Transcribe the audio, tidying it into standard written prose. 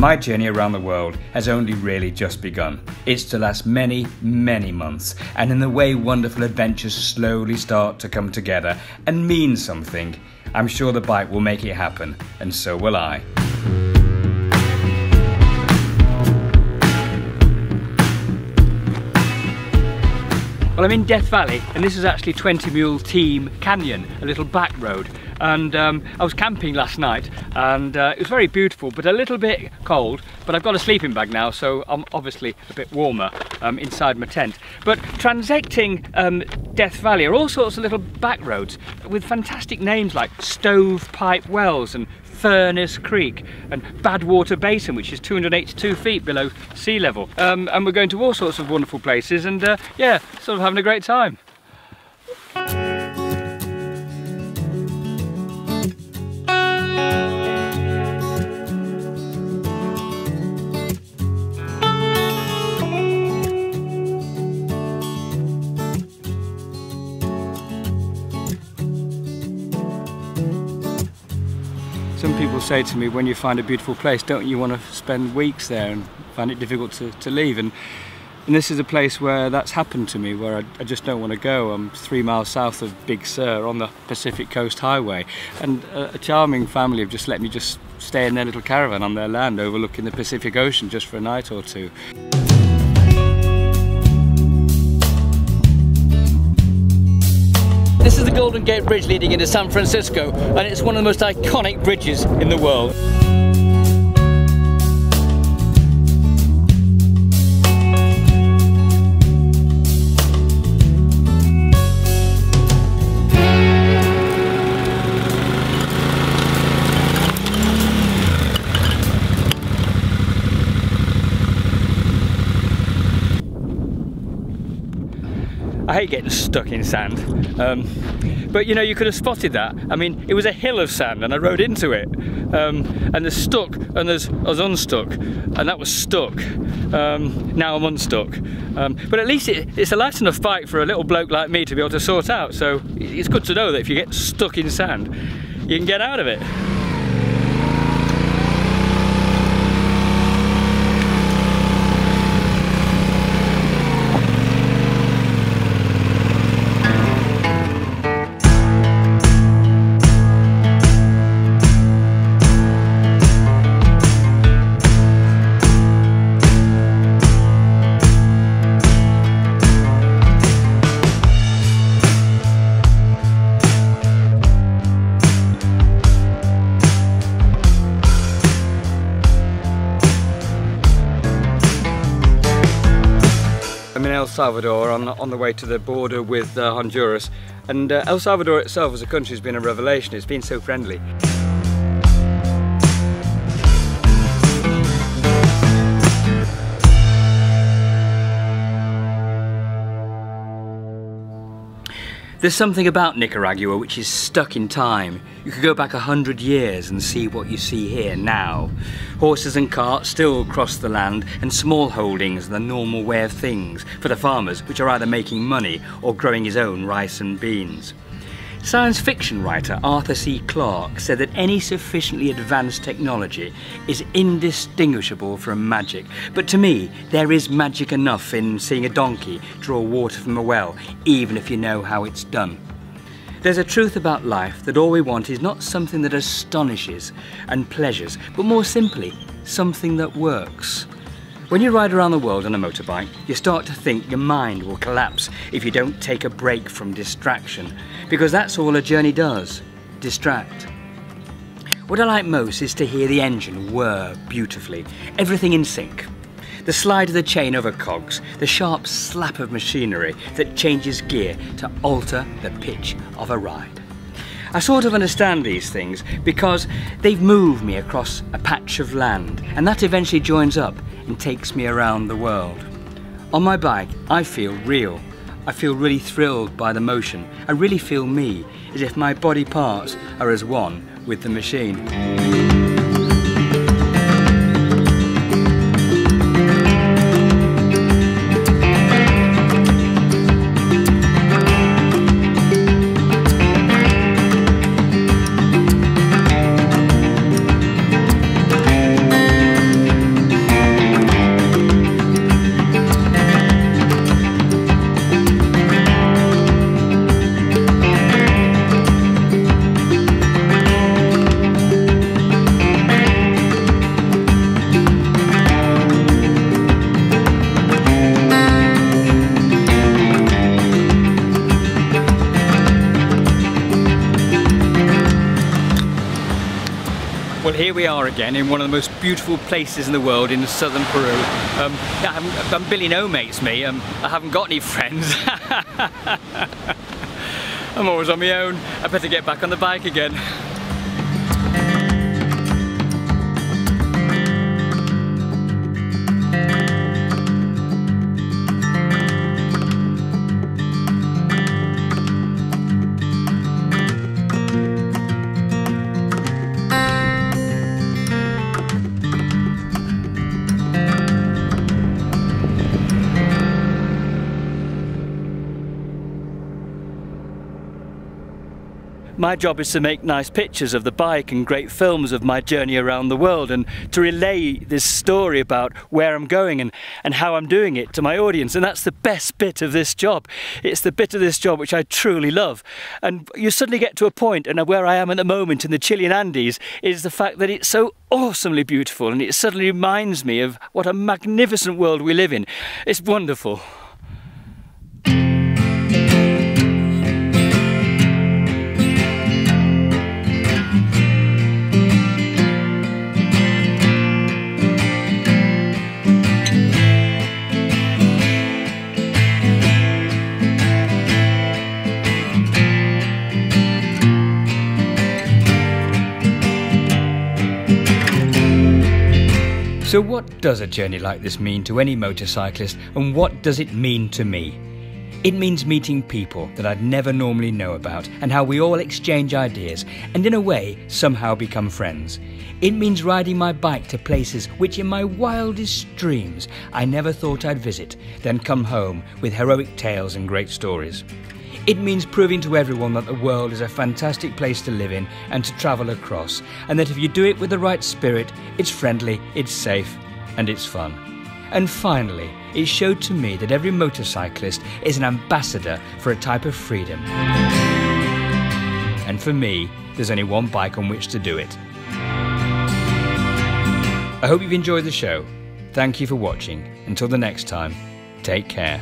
My journey around the world has only really just begun. It's to last many, many months, and in the way wonderful adventures slowly start to come together and mean something, I'm sure the bike will make it happen, and so will I. Well, I'm in Death Valley, and this is actually 20 Mule Team Canyon, a little back road. And I was camping last night, and it was very beautiful, but a little bit cold. But I've got a sleeping bag now, so I'm obviously a bit warmer inside my tent. But transecting Death Valley are all sorts of little back roads with fantastic names like Stovepipe Wells and Furnace Creek and Badwater Basin, which is 282 feet below sea level. And we're going to all sorts of wonderful places, and yeah, sort of having a great time. Some people say to me, when you find a beautiful place, don't you want to spend weeks there and find it difficult to leave? And this is a place where that's happened to me, where I just don't want to go. I'm 3 miles south of Big Sur on the Pacific Coast Highway, and a charming family have just let me just stay in their little caravan on their land overlooking the Pacific Ocean just for a night or two. This is the Golden Gate Bridge leading into San Francisco, and it's one of the most iconic bridges in the world. I hate getting stuck in sand, but you know, you could have spotted that. I mean, it was a hill of sand and I rode into it, and there's stuck and I was unstuck, and that was stuck. Now I'm unstuck, but at least it's a light enough bike for a little bloke like me to be able to sort out, so it's good to know that if you get stuck in sand, you can get out of it. I'm in El Salvador on the way to the border with Honduras, and El Salvador itself as a country has been a revelation. It's been so friendly. There's something about Nicaragua which is stuck in time. You could go back 100 years and see what you see here now. Horses and carts still cross the land, and small holdings are the normal way of things for the farmers, which are either making money or growing his own rice and beans. Science fiction writer Arthur C. Clarke said that any sufficiently advanced technology is indistinguishable from magic. But to me, there is magic enough in seeing a donkey draw water from a well, even if you know how it's done. There's a truth about life that all we want is not something that astonishes and pleasures, but more simply, something that works. When you ride around the world on a motorbike, you start to think your mind will collapse if you don't take a break from distraction, because that's all a journey does, distract. What I like most is to hear the engine whir beautifully, everything in sync. The slide of the chain over cogs, the sharp slap of machinery that changes gear to alter the pitch of a ride. I sort of understand these things because they've moved me across a patch of land, and that eventually joins up and takes me around the world. On my bike, I feel real. I feel really thrilled by the motion. I really feel me, as if my body parts are as one with the machine. here we are again in one of the most beautiful places in the world in southern Peru. Yeah, I'm Billy No Mates, me. I haven't got any friends. I'm always on my own. I better get back on the bike again. My job is to make nice pictures of the bike and great films of my journey around the world, and to relay this story about where I'm going and how I'm doing it to my audience. And that's the best bit of this job. It's the bit of this job which I truly love. And you suddenly get to a point, and where I am at the moment in the Chilean Andes is the fact that it's so awesomely beautiful, and it suddenly reminds me of what a magnificent world we live in. It's wonderful. So what does a journey like this mean to any motorcyclist, and what does it mean to me? It means meeting people that I'd never normally know about, and how we all exchange ideas and in a way somehow become friends. It means riding my bike to places which in my wildest dreams I never thought I'd visit, then come home with heroic tales and great stories. It means proving to everyone that the world is a fantastic place to live in and to travel across, and that if you do it with the right spirit, it's friendly, it's safe, and it's fun. And finally, it showed to me that every motorcyclist is an ambassador for a type of freedom. And for me, there's only one bike on which to do it. I hope you've enjoyed the show. Thank you for watching. Until the next time, take care.